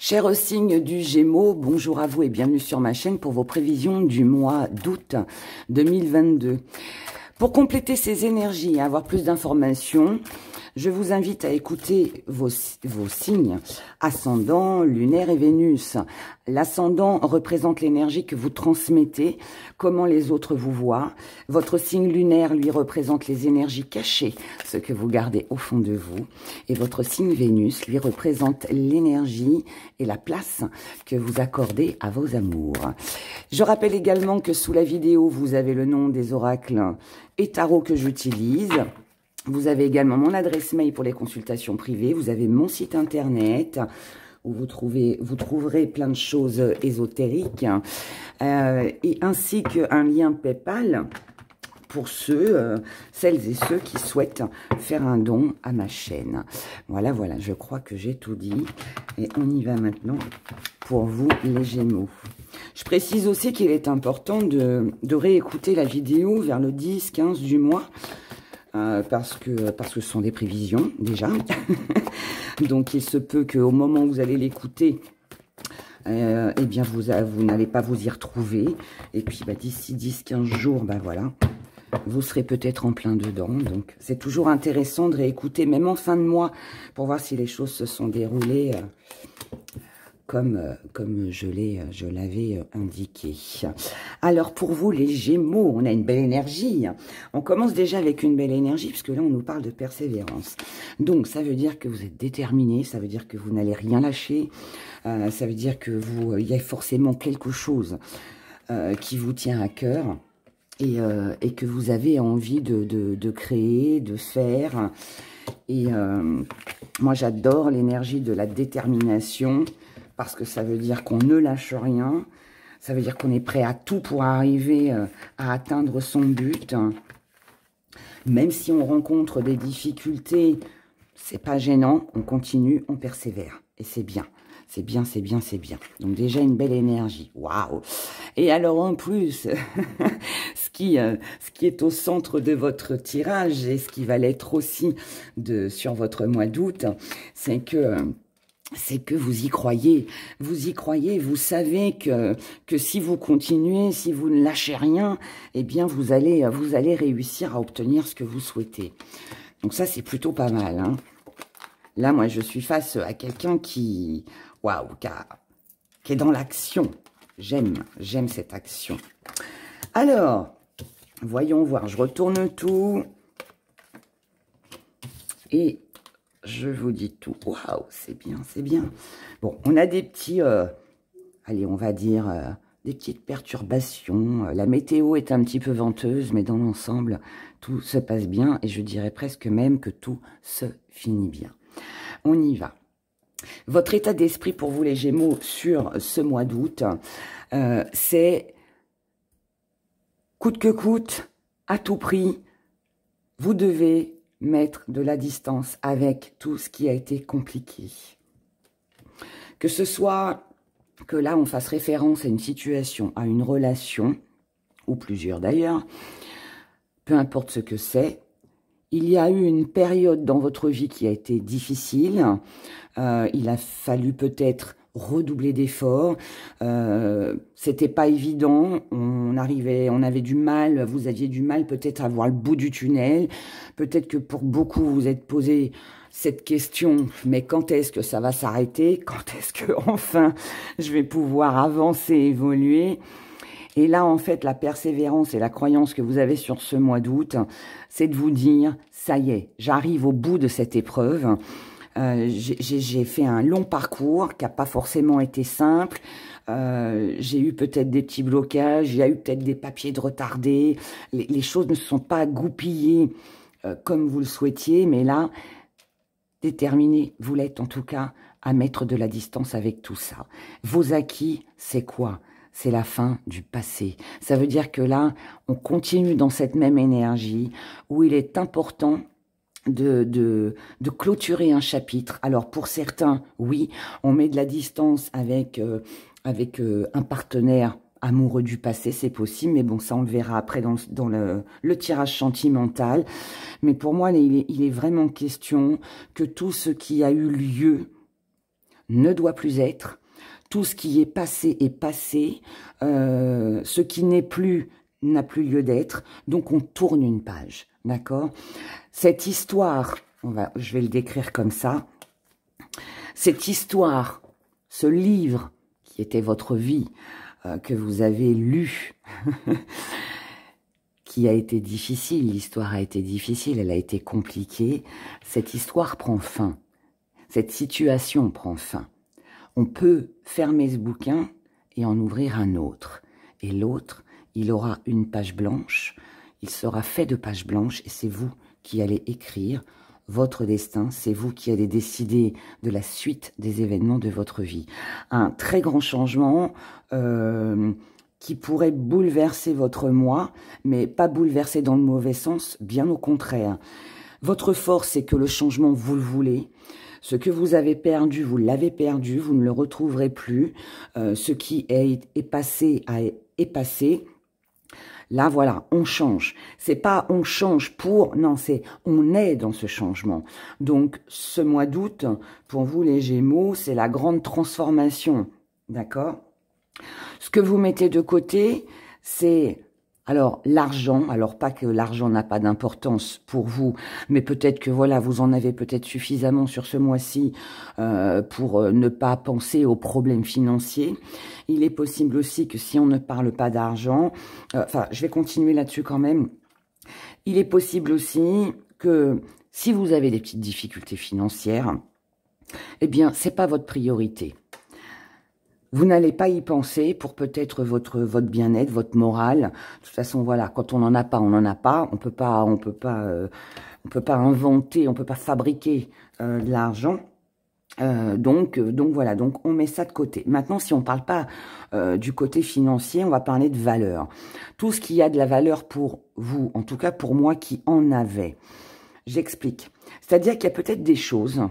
Cher signe du Gémeaux, bonjour à vous et bienvenue sur ma chaîne pour vos prévisions du mois d'août 2022. Pour compléter ces énergies et avoir plus d'informations, je vous invite à écouter vos signes ascendant, lunaire et Vénus. L'ascendant représente l'énergie que vous transmettez, comment les autres vous voient. Votre signe lunaire, lui, représente les énergies cachées, ce que vous gardez au fond de vous. Et votre signe Vénus, lui, représente l'énergie et la place que vous accordez à vos amours. Je rappelle également que sous la vidéo, vous avez le nom des oracles et tarots que j'utilise. Vous avez également mon adresse mail pour les consultations privées. Vous avez mon site internet où vous trouverez plein de choses ésotériques et ainsi qu'un lien PayPal pour celles et ceux qui souhaitent faire un don à ma chaîne. Voilà, je crois que j'ai tout dit et on y va maintenant pour vous les Gémeaux. Je précise aussi qu'il est important de réécouter la vidéo vers le 10-15 du mois. Parce que ce sont des prévisions, déjà. Donc, il se peut qu'au moment où vous allez l'écouter, eh bien, vous n'allez pas vous y retrouver. Et puis, d'ici 10-15 jours, voilà, vous serez peut-être en plein dedans. Donc, c'est toujours intéressant de réécouter, même en fin de mois, pour voir si les choses se sont déroulées comme je l'avais indiqué. Alors, pour vous, les Gémeaux, on a une belle énergie. On commence déjà avec une belle énergie, puisque là, on nous parle de persévérance. Donc, ça veut dire que vous êtes déterminé, ça veut dire que vous n'allez rien lâcher, ça veut dire que il y a forcément quelque chose qui vous tient à cœur et que vous avez envie de créer, de faire. Et moi, j'adore l'énergie de la détermination, parce que ça veut dire qu'on ne lâche rien, ça veut dire qu'on est prêt à tout pour arriver à atteindre son but. Même si on rencontre des difficultés, c'est pas gênant, on continue, on persévère. Et c'est bien, c'est bien, c'est bien, c'est bien. Donc déjà une belle énergie, waouh. Et alors en plus, ce qui est au centre de votre tirage et ce qui va l'être aussi sur votre mois d'août, c'est que vous y croyez, vous savez que si vous continuez, si vous ne lâchez rien, eh bien vous allez réussir à obtenir ce que vous souhaitez. Donc ça, c'est plutôt pas mal, hein. Là, moi, je suis face à quelqu'un qui est dans l'action. J'aime cette action. Alors, voyons voir, je retourne tout. Et je vous dis tout. Waouh, c'est bien, c'est bien. Bon, on a des petits, allez, on va dire, des petites perturbations. La météo est un petit peu venteuse, mais dans l'ensemble, tout se passe bien. Et je dirais presque même que tout se finit bien. On y va. Votre état d'esprit pour vous, les Gémeaux, sur ce mois d'août, c'est coûte que coûte, à tout prix, vous devez mettre de la distance avec tout ce qui a été compliqué. Que ce soit que là, on fasse référence à une situation, à une relation, ou plusieurs d'ailleurs, peu importe ce que c'est, il y a eu une période dans votre vie qui a été difficile, il a fallu peut-être redoubler d'efforts, c'était pas évident, on avait du mal, vous aviez du mal peut-être à voir le bout du tunnel, peut-être que pour beaucoup vous êtes posé cette question, mais quand est-ce que ça va s'arrêter, quand est-ce que enfin je vais pouvoir avancer, évoluer? Et là, en fait, la persévérance et la croyance que vous avez sur ce mois d'août, c'est de vous dire, ça y est, j'arrive au bout de cette épreuve. J'ai fait un long parcours qui n'a pas forcément été simple. J'ai eu peut-être des petits blocages, il y a eu peut-être des papiers de retardés. Les choses ne se sont pas goupillées comme vous le souhaitiez, mais là, déterminé, vous l'êtes en tout cas, à mettre de la distance avec tout ça. Vos acquis, c'est quoi ? C'est la fin du passé. Ça veut dire que là, on continue dans cette même énergie où il est important de clôturer un chapitre. Alors, pour certains, oui, on met de la distance avec un partenaire amoureux du passé, c'est possible, mais bon, ça, on le verra après dans le tirage sentimental. Mais pour moi, il est vraiment question que tout ce qui a eu lieu ne doit plus être. Tout ce qui est passé est passé. Ce qui n'est plus n'a plus lieu d'être. Donc, on tourne une page. D'accord? Cette histoire, je vais le décrire comme ça. Cette histoire, ce livre qui était votre vie, que vous avez lu, qui a été difficile, l'histoire a été difficile, elle a été compliquée. Cette histoire prend fin. Cette situation prend fin. On peut fermer ce bouquin et en ouvrir un autre. Et l'autre, il aura une page blanche, il sera fait de pages blanches et c'est vous qui allez écrire votre destin, c'est vous qui allez décider de la suite des événements de votre vie. Un très grand changement qui pourrait bouleverser votre moi, mais pas bouleverser dans le mauvais sens, bien au contraire. Votre force, c'est que le changement, vous le voulez. Ce que vous avez perdu, vous l'avez perdu, vous ne le retrouverez plus. Ce qui est passé est passé. Là, voilà, on change. C'est pas on change pour, non, c'est on est dans ce changement. Donc, ce mois d'août, pour vous les Gémeaux, c'est la grande transformation. D'accord? Ce que vous mettez de côté, c'est alors l'argent. Alors, pas que l'argent n'a pas d'importance pour vous, mais peut-être que voilà, vous en avez peut-être suffisamment sur ce mois-ci pour ne pas penser aux problèmes financiers. Il est possible aussi que si on ne parle pas d'argent, enfin, je vais continuer là-dessus quand même. Il est possible aussi que si vous avez des petites difficultés financières, eh bien, c'est pas votre priorité. Vous n'allez pas y penser pour peut-être votre bien-être, votre morale. De toute façon, voilà, quand on n'en a pas, on n'en a pas. On peut pas inventer, on peut pas fabriquer de l'argent. Donc voilà, donc on met ça de côté. Maintenant, si on parle pas du côté financier, on va parler de valeur. Tout ce qui a de la valeur pour vous, en tout cas pour moi qui en avait. J'explique. C'est-à-dire qu'il y a peut-être des choses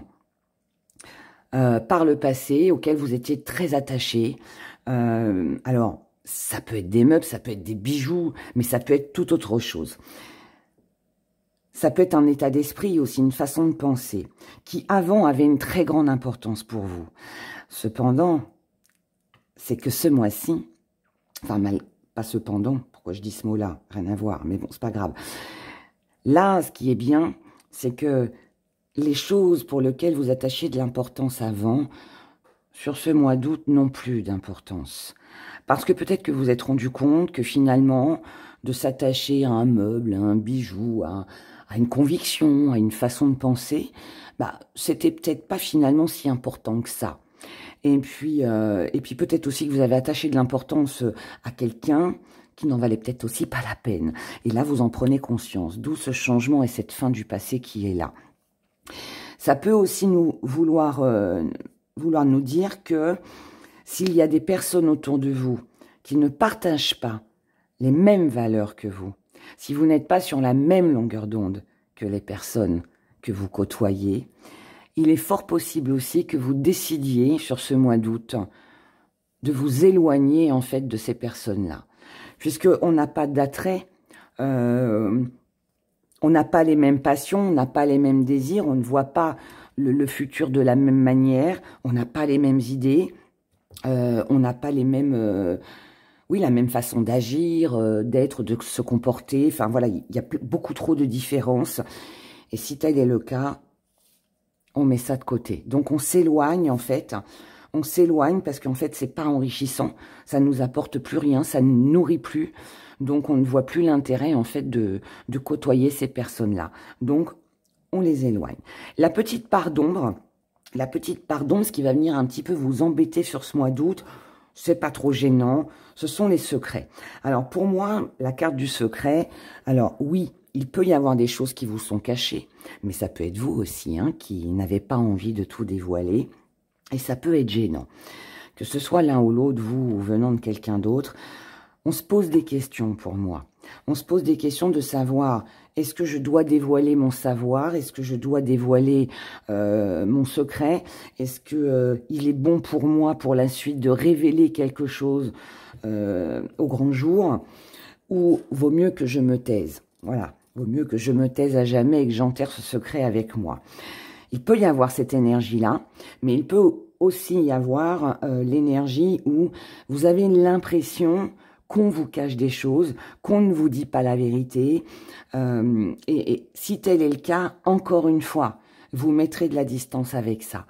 par le passé auxquelles vous étiez très attaché. Alors, ça peut être des meubles, ça peut être des bijoux, mais ça peut être tout autre chose. Ça peut être un état d'esprit aussi, une façon de penser, qui avant avait une très grande importance pour vous. Cependant, c'est que ce mois-ci, enfin, pas cependant, pourquoi je dis ce mot-là, rien à voir, mais bon, c'est pas grave. Là, ce qui est bien, c'est que les choses pour lesquelles vous attachiez de l'importance avant, sur ce mois d'août, n'ont plus d'importance. Parce que peut-être que vous vous êtes rendu compte que finalement, de s'attacher à un meuble, à un bijou, à une conviction, à une façon de penser, bah, c'était peut-être pas finalement si important que ça. Et puis peut-être aussi que vous avez attaché de l'importance à quelqu'un qui n'en valait peut-être aussi pas la peine. Et là, vous en prenez conscience. D'où ce changement et cette fin du passé qui est là. Ça peut aussi vouloir nous dire que s'il y a des personnes autour de vous qui ne partagent pas les mêmes valeurs que vous, si vous n'êtes pas sur la même longueur d'onde que les personnes que vous côtoyez, il est fort possible aussi que vous décidiez sur ce mois d'août de vous éloigner en fait de ces personnes-là. Puisqu'on n'a pas d'attrait, on n'a pas les mêmes passions, on n'a pas les mêmes désirs, on ne voit pas le futur de la même manière, on n'a pas les mêmes idées, on n'a pas les mêmes... oui, la même façon d'agir, d'être, de se comporter. Enfin, voilà, il y a beaucoup trop de différences. Et si tel est le cas, on met ça de côté. Donc, on s'éloigne, en fait. On s'éloigne parce qu'en fait, c'est pas enrichissant. Ça nous apporte plus rien, ça ne nous nourrit plus. Donc, on ne voit plus l'intérêt, en fait, de côtoyer ces personnes-là. Donc, on les éloigne. La petite part d'ombre, ce qui va venir un petit peu vous embêter sur ce mois d'août, c'est pas trop gênant, ce sont les secrets. Alors pour moi, la carte du secret, alors oui, il peut y avoir des choses qui vous sont cachées, mais ça peut être vous aussi, hein, qui n'avez pas envie de tout dévoiler, et ça peut être gênant. Que ce soit l'un ou l'autre, vous ou venant de quelqu'un d'autre, on se pose des questions pour moi. On se pose des questions de savoir, est-ce que je dois dévoiler mon savoir? Est-ce que je dois dévoiler mon secret? Est-ce que il est bon pour moi, pour la suite, de révéler quelque chose au grand jour? Ou vaut mieux que je me taise? Voilà, vaut mieux que je me taise à jamais et que j'enterre ce secret avec moi. Il peut y avoir cette énergie-là, mais il peut aussi y avoir l'énergie où vous avez l'impression qu'on vous cache des choses, qu'on ne vous dit pas la vérité. Et si tel est le cas, encore une fois, vous mettrez de la distance avec ça.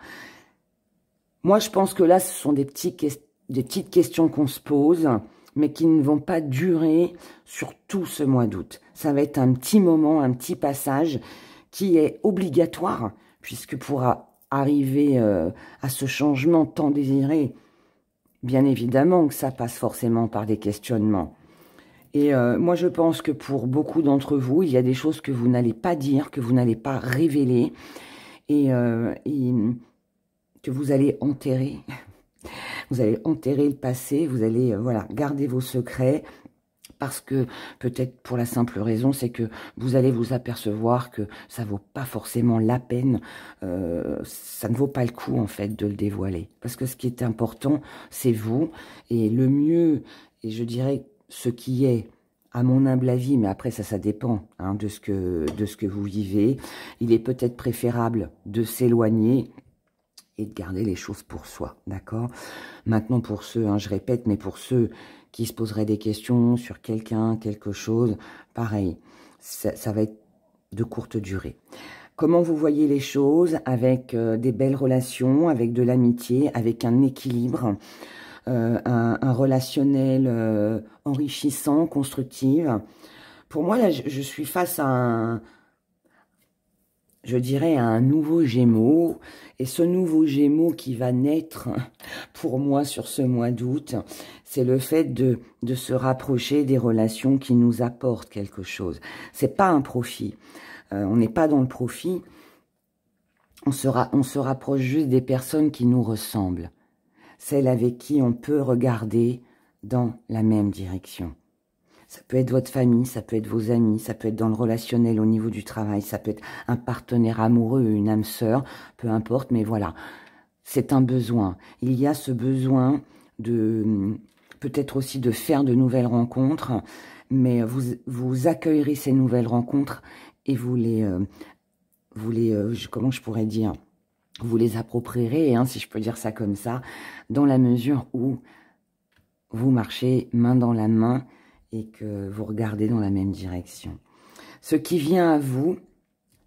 Moi, je pense que là, ce sont des petites questions qu'on se pose, mais qui ne vont pas durer sur tout ce mois d'août. Ça va être un petit moment, un petit passage qui est obligatoire, puisque pour arriver à ce changement tant désiré, bien évidemment que ça passe forcément par des questionnements. Et moi, je pense que pour beaucoup d'entre vous, il y a des choses que vous n'allez pas dire, que vous n'allez pas révéler, et que vous allez enterrer. Vous allez enterrer le passé, vous allez voilà, garder vos secrets, parce que peut-être pour la simple raison, c'est que vous allez vous apercevoir que ça vaut pas forcément la peine, ça ne vaut pas le coup en fait de le dévoiler. Parce que ce qui est important, c'est vous, et le mieux, et je dirais ce qui est, à mon humble avis, mais après ça dépend hein, de ce que vous vivez, il est peut-être préférable de s'éloigner et de garder les choses pour soi, d'accord? Maintenant, pour ceux, hein, je répète, mais pour ceux qui se poseraient des questions sur quelqu'un, quelque chose, pareil, ça va être de courte durée. Comment vous voyez les choses avec des belles relations, avec de l'amitié, avec un équilibre, un relationnel enrichissant, constructif? Pour moi, là, je suis face à un... je dirais à un nouveau Gémeaux, et ce nouveau Gémeaux qui va naître pour moi sur ce mois d'août, c'est le fait de se rapprocher des relations qui nous apportent quelque chose. C'est pas un profit, on n'est pas dans le profit, on se rapproche juste des personnes qui nous ressemblent, celles avec qui on peut regarder dans la même direction. Ça peut être votre famille, ça peut être vos amis, ça peut être dans le relationnel au niveau du travail, ça peut être un partenaire amoureux, une âme sœur, peu importe, mais voilà, c'est un besoin. Il y a ce besoin de, peut-être aussi de faire de nouvelles rencontres, mais vous accueillerez ces nouvelles rencontres et vous les comment je pourrais dire, vous les approprierez, hein, si je peux dire ça comme ça, dans la mesure où vous marchez main dans la main, et que vous regardez dans la même direction. Ce qui vient à vous,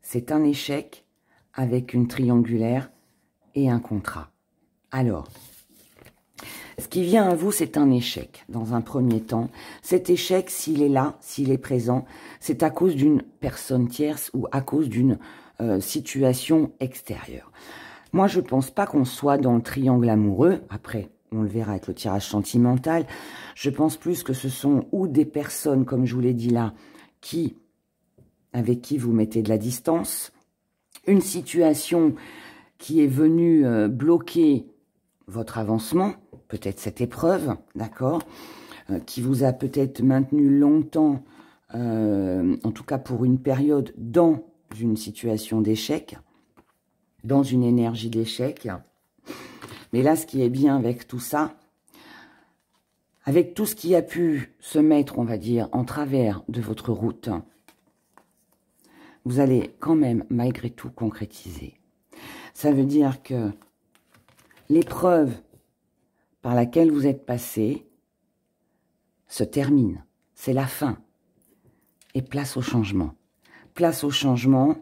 c'est un échec avec une triangulaire et un contrat. Alors, ce qui vient à vous, c'est un échec dans un premier temps. Cet échec, s'il est là, s'il est présent, c'est à cause d'une personne tierce ou à cause d'une situation extérieure. Moi, je ne pense pas qu'on soit dans le triangle amoureux. Après, on le verra avec le tirage sentimental. Je pense plus que ce sont ou des personnes, comme je vous l'ai dit là, avec qui vous mettez de la distance, une situation qui est venue bloquer votre avancement, peut-être cette épreuve, d'accord, qui vous a peut-être maintenu longtemps, en tout cas pour une période, dans une situation d'échec, dans une énergie d'échec. Mais là, ce qui est bien avec tout ça, avec tout ce qui a pu se mettre, on va dire, en travers de votre route, vous allez quand même, malgré tout, concrétiser. Ça veut dire que l'épreuve par laquelle vous êtes passé se termine. C'est la fin. Et place au changement. Place au changement.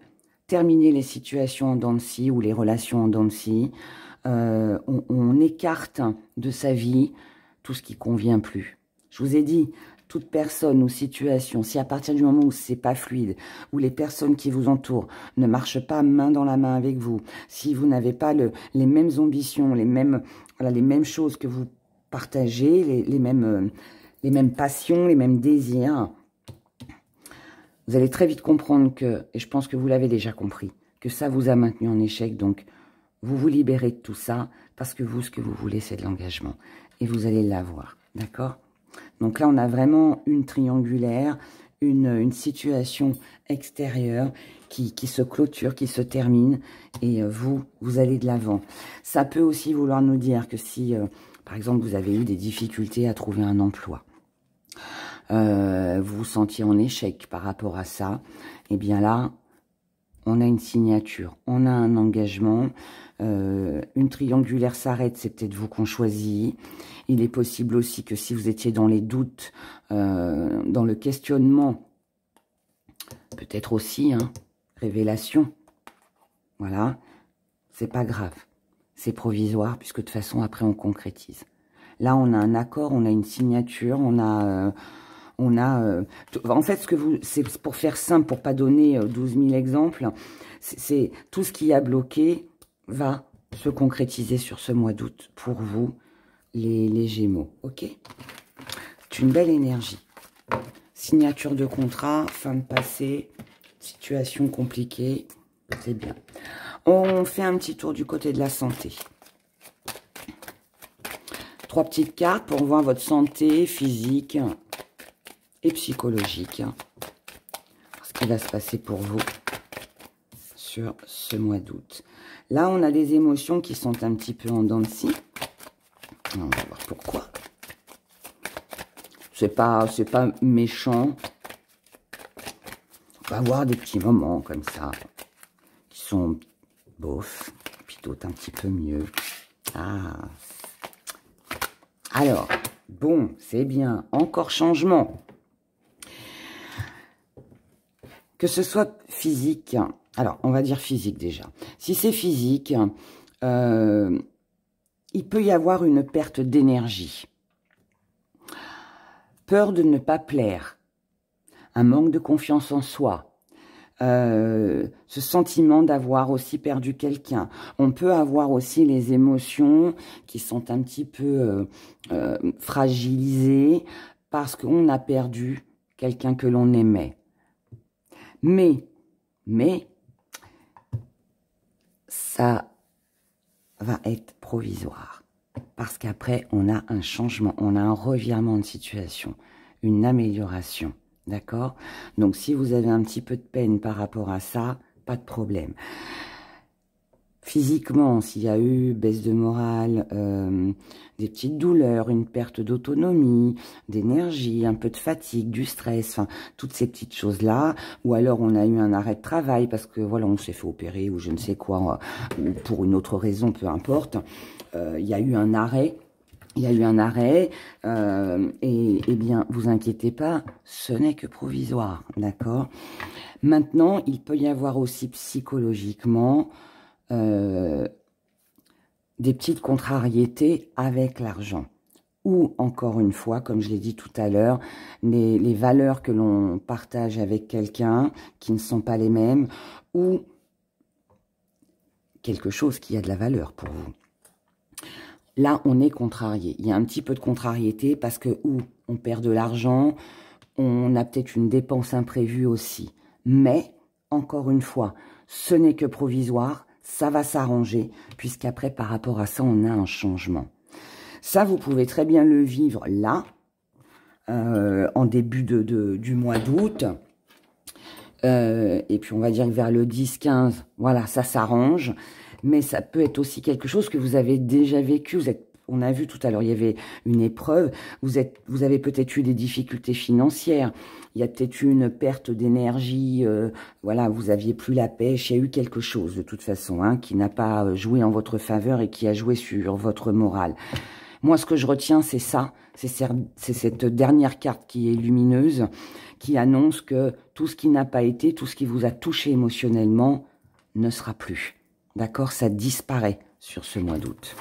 Terminer les situations en dents de scie ou les relations en dents de scie. On écarte de sa vie tout ce qui convient plus. Je vous ai dit, toute personne ou situation, si à partir du moment où c'est pas fluide, où les personnes qui vous entourent ne marchent pas main dans la main avec vous, si vous n'avez pas les mêmes ambitions, les mêmes choses que vous partagez, les mêmes passions, les mêmes désirs, vous allez très vite comprendre que, et je pense que vous l'avez déjà compris, que ça vous a maintenu en échec. Donc, vous vous libérez de tout ça, parce que vous, ce que vous voulez, c'est de l'engagement. Et vous allez l'avoir, d'accord? Donc là, on a vraiment une triangulaire, une situation extérieure qui se clôture, qui se termine, et vous allez de l'avant. Ça peut aussi vouloir nous dire que si, par exemple, vous avez eu des difficultés à trouver un emploi, vous vous sentiez en échec par rapport à ça, et bien là, on a une signature, on a un engagement. Une triangulaire s'arrête, c'est peut-être vous qu'on choisit. Il est possible aussi que si vous étiez dans les doutes, dans le questionnement, peut-être aussi, hein, révélation. Voilà, c'est pas grave. C'est provisoire, puisque de toute façon, après, on concrétise. Là, on a un accord, on a une signature, en fait, c'est pour faire simple, pour pas donner 12 000 exemples, c'est tout ce qui a bloqué va se concrétiser sur ce mois d'août pour vous, les Gémeaux. Ok? C'est une belle énergie. Signature de contrat, fin de passé, situation compliquée, c'est bien. On fait un petit tour du côté de la santé. 3 petites cartes pour voir votre santé physique et psychologique. Ce qui va se passer pour vous sur ce mois d'août. Là, on a des émotions qui sont un petit peu en dents de scie. On va voir pourquoi. C'est pas méchant. On va avoir des petits moments comme ça qui sont bof, puis d'autres un petit peu mieux. Ah. Alors, bon, c'est bien. Encore changement. Que ce soit physique, alors on va dire physique déjà. Si c'est physique, il peut y avoir une perte d'énergie. Peur de ne pas plaire. Un manque de confiance en soi. Ce sentiment d'avoir aussi perdu quelqu'un. On peut avoir aussi les émotions qui sont un petit peu fragilisées parce qu'on a perdu quelqu'un que l'on aimait. Mais, ça va être provisoire. Parce qu'après, on a un changement, on a un revirement de situation, une amélioration. D'accord? Donc, si vous avez un petit peu de peine par rapport à ça, pas de problème. Physiquement, s'il y a eu baisse de morale, des petites douleurs, une perte d'autonomie, d'énergie, un peu de fatigue, du stress, enfin, toutes ces petites choses-là, ou alors on a eu un arrêt de travail parce que voilà, on s'est fait opérer ou je ne sais quoi, ou pour une autre raison, peu importe, il y a eu un arrêt. Il y a eu un arrêt, et bien, vous inquiétez pas, ce n'est que provisoire, d'accord? Maintenant, il peut y avoir aussi psychologiquement des petites contrariétés avec l'argent. Ou, encore une fois, comme je l'ai dit tout à l'heure, les valeurs que l'on partage avec quelqu'un qui ne sont pas les mêmes, ou quelque chose qui a de la valeur pour vous. Là, on est contrarié. Il y a un petit peu de contrariété parce que, ou on perd de l'argent, on a peut-être une dépense imprévue aussi. Mais, encore une fois, ce n'est que provisoire, ça va s'arranger, puisqu'après, par rapport à ça, on a un changement. Ça, vous pouvez très bien le vivre là, en début du mois d'août. Et puis, on va dire que vers le 10-15, voilà, ça s'arrange. Mais ça peut être aussi quelque chose que vous avez déjà vécu. On a vu tout à l'heure, il y avait une épreuve. Vous avez peut-être eu des difficultés financières. Il y a peut-être eu une perte d'énergie. Voilà, vous aviez plus la pêche. Il y a eu quelque chose, de toute façon, hein, qui n'a pas joué en votre faveur et qui a joué sur votre morale. Moi, ce que je retiens, c'est ça. C'est cette dernière carte qui est lumineuse, qui annonce que tout ce qui n'a pas été, tout ce qui vous a touché émotionnellement, ne sera plus. D'accord? Ça disparaît sur ce mois d'août.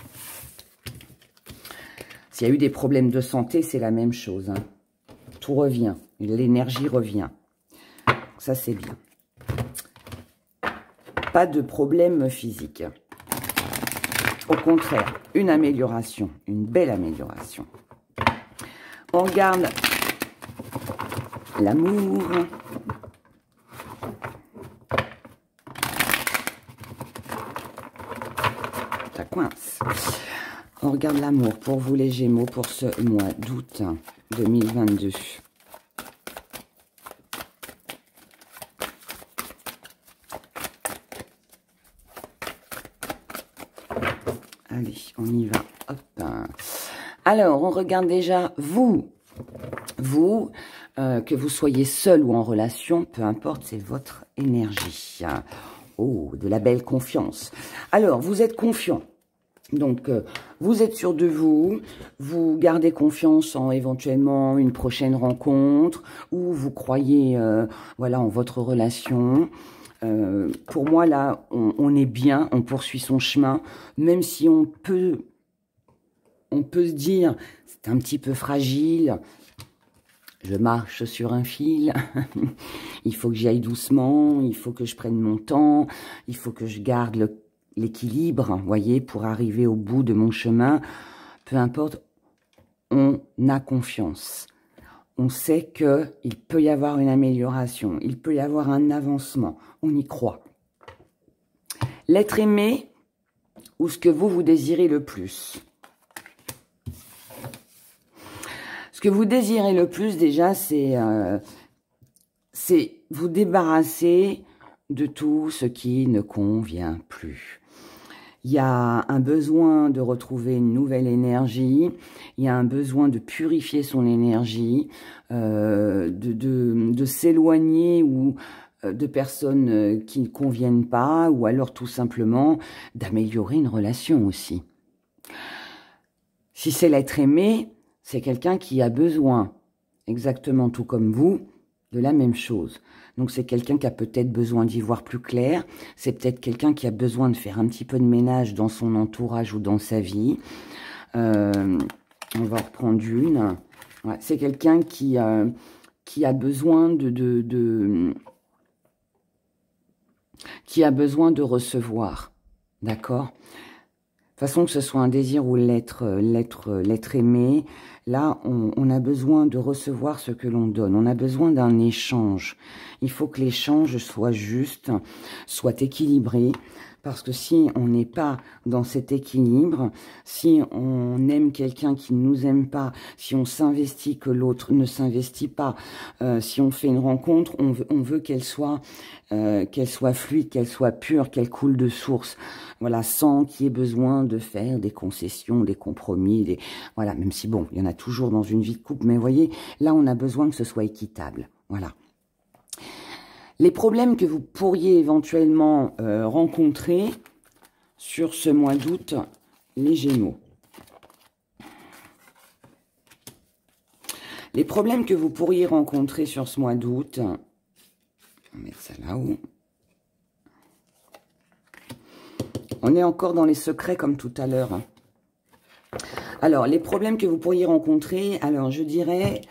S'il y a eu des problèmes de santé, c'est la même chose. Hein. Tout revient. L'énergie revient. Ça, c'est bien. Pas de problème physique. Au contraire, une amélioration. Une belle amélioration. On regarde l'amour. Ça coince. On regarde l'amour pour vous les Gémeaux pour ce mois d'août 2022. Allez, on y va. Hop. Alors, on regarde déjà vous, que vous soyez seul ou en relation, peu importe, c'est votre énergie. Oh, de la belle confiance. Alors, vous êtes confiant. Donc, vous êtes sûr de vous, vous gardez confiance en éventuellement une prochaine rencontre, ou vous croyez voilà, en votre relation. Pour moi, là, on est bien, on poursuit son chemin, même si on peut se dire, c'est un petit peu fragile, je marche sur un fil, il faut que j'y aille doucement, il faut que je prenne mon temps, il faut que je garde l'équilibre, vous voyez, pour arriver au bout de mon chemin. Peu importe, on a confiance. On sait qu'il peut y avoir une amélioration, il peut y avoir un avancement, on y croit. L'être aimé, ou ce que vous désirez le plus. Ce que vous désirez le plus, déjà, c'est vous débarrasser de tout ce qui ne convient plus. Il y a un besoin de retrouver une nouvelle énergie, il y a un besoin de purifier son énergie, de s'éloigner ou de personnes qui ne conviennent pas, ou alors tout simplement d'améliorer une relation aussi. Si c'est l'être aimé, c'est quelqu'un qui a besoin, exactement tout comme vous, de la même chose. Donc c'est quelqu'un qui a peut-être besoin d'y voir plus clair, c'est peut-être quelqu'un qui a besoin de faire un petit peu de ménage dans son entourage ou dans sa vie. On va reprendre une. Ouais, c'est quelqu'un qui a besoin qui a besoin de recevoir, d'accord ? De toute façon, que ce soit un désir ou l'être aimé, là, on a besoin de recevoir ce que l'on donne. On a besoin d'un échange. Il faut que l'échange soit juste, soit équilibré. Parce que si on n'est pas dans cet équilibre, si on aime quelqu'un qui ne nous aime pas, si on s'investit que l'autre ne s'investit pas, si on fait une rencontre, on veut qu'elle soit fluide, qu'elle soit pure, qu'elle coule de source. Voilà, sans qu'il y ait besoin de faire des concessions, des compromis, voilà, même si bon, il y en a toujours dans une vie de couple, mais vous voyez, là on a besoin que ce soit équitable. Voilà. Les problèmes que vous pourriez éventuellement rencontrer sur ce mois d'août, les Gémeaux. Les problèmes que vous pourriez rencontrer sur ce mois d'août, on va mettre ça là-haut. On est encore dans les secrets comme tout à l'heure. Alors, les problèmes que vous pourriez rencontrer, alors je dirais,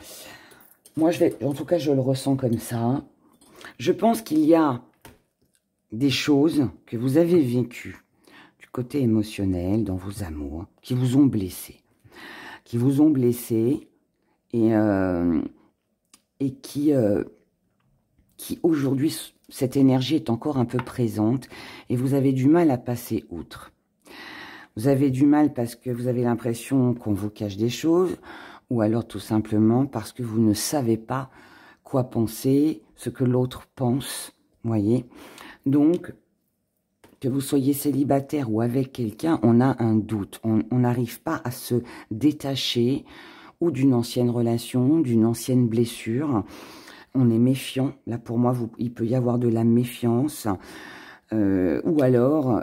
moi en tout cas je le ressens comme ça. Je pense qu'il y a des choses que vous avez vécues du côté émotionnel, dans vos amours, qui vous ont blessé. Qui vous ont blessé et qui aujourd'hui, cette énergie est encore un peu présente et vous avez du mal à passer outre. Vous avez du mal parce que vous avez l'impression qu'on vous cache des choses ou alors tout simplement parce que vous ne savez pas quoi penser, ce que l'autre pense, voyez. Donc, que vous soyez célibataire ou avec quelqu'un, on a un doute. On n'arrive pas à se détacher ou d'une ancienne relation, d'une ancienne blessure. On est méfiant. Là, pour moi, il peut y avoir de la méfiance. Ou alors,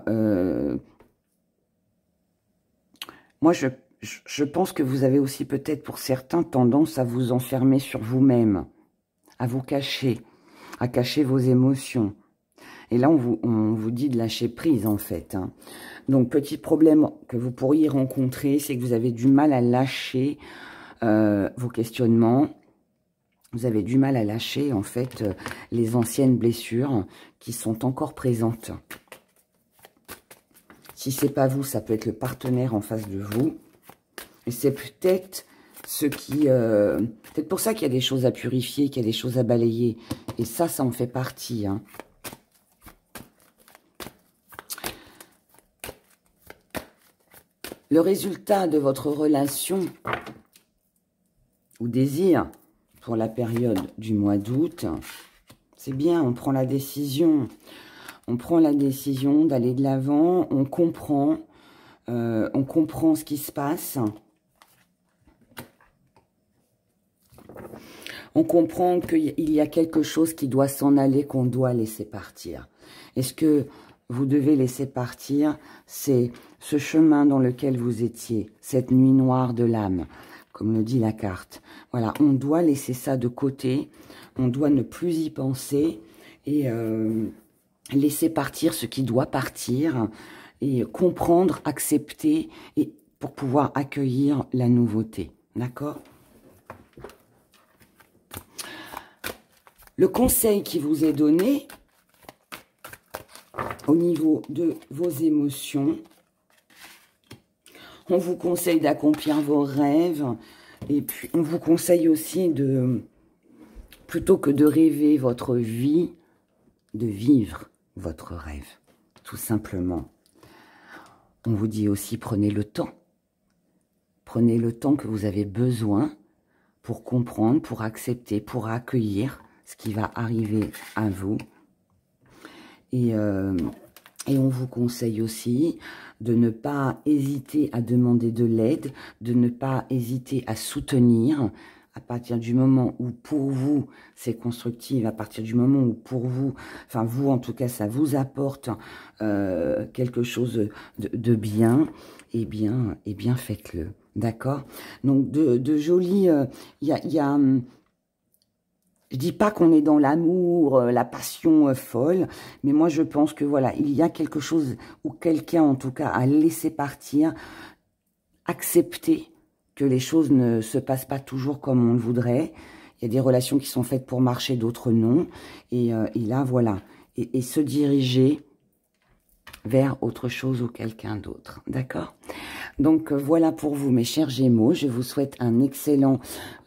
moi, je pense que vous avez aussi peut-être pour certains tendance à vous enfermer sur vous-même, à vous cacher, à cacher vos émotions. Et là, on vous dit de lâcher prise, en fait. Hein. Donc, petit problème que vous pourriez rencontrer, c'est que vous avez du mal à lâcher vos questionnements. Vous avez du mal à lâcher, en fait, les anciennes blessures qui sont encore présentes. Si c'est pas vous, ça peut être le partenaire en face de vous. Et c'est peut-être ce qui... peut-être pour ça qu'il y a des choses à purifier, qu'il y a des choses à balayer. Et ça en fait partie, hein. Le résultat de votre relation ou désir pour la période du mois d'août, c'est bien, on prend la décision. On prend la décision d'aller de l'avant, on comprend ce qui se passe. On comprend qu'il y a quelque chose qui doit s'en aller, qu'on doit laisser partir. Et ce que vous devez laisser partir, c'est ce chemin dans lequel vous étiez, cette nuit noire de l'âme, comme le dit la carte. Voilà, on doit laisser ça de côté, on doit ne plus y penser et laisser partir ce qui doit partir et comprendre, accepter et pour pouvoir accueillir la nouveauté. D'accord ? Le conseil qui vous est donné au niveau de vos émotions, on vous conseille d'accomplir vos rêves et puis on vous conseille aussi de, plutôt que de rêver votre vie, de vivre votre rêve, tout simplement. On vous dit aussi prenez le temps. Prenez le temps que vous avez besoin pour comprendre, pour accepter, pour accueillir ce qui va arriver à vous. Et on vous conseille aussi de ne pas hésiter à demander de l'aide, de ne pas hésiter à soutenir à partir du moment où pour vous c'est constructif, à partir du moment où pour vous, enfin vous en tout cas ça vous apporte quelque chose de bien, eh bien faites-le, d'accord? Donc de jolis, je dis pas qu'on est dans l'amour, la passion folle, mais moi je pense que voilà, il y a quelque chose où quelqu'un en tout cas a laissé partir, accepter que les choses ne se passent pas toujours comme on le voudrait. Il y a des relations qui sont faites pour marcher, d'autres non. Et là voilà, et se diriger vers autre chose ou quelqu'un d'autre, d'accord? Donc voilà pour vous mes chers Gémeaux, je vous souhaite un excellent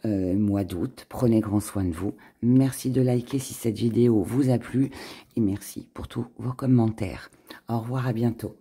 mois d'août, prenez grand soin de vous, merci de liker si cette vidéo vous a plu et merci pour tous vos commentaires. Au revoir, à bientôt.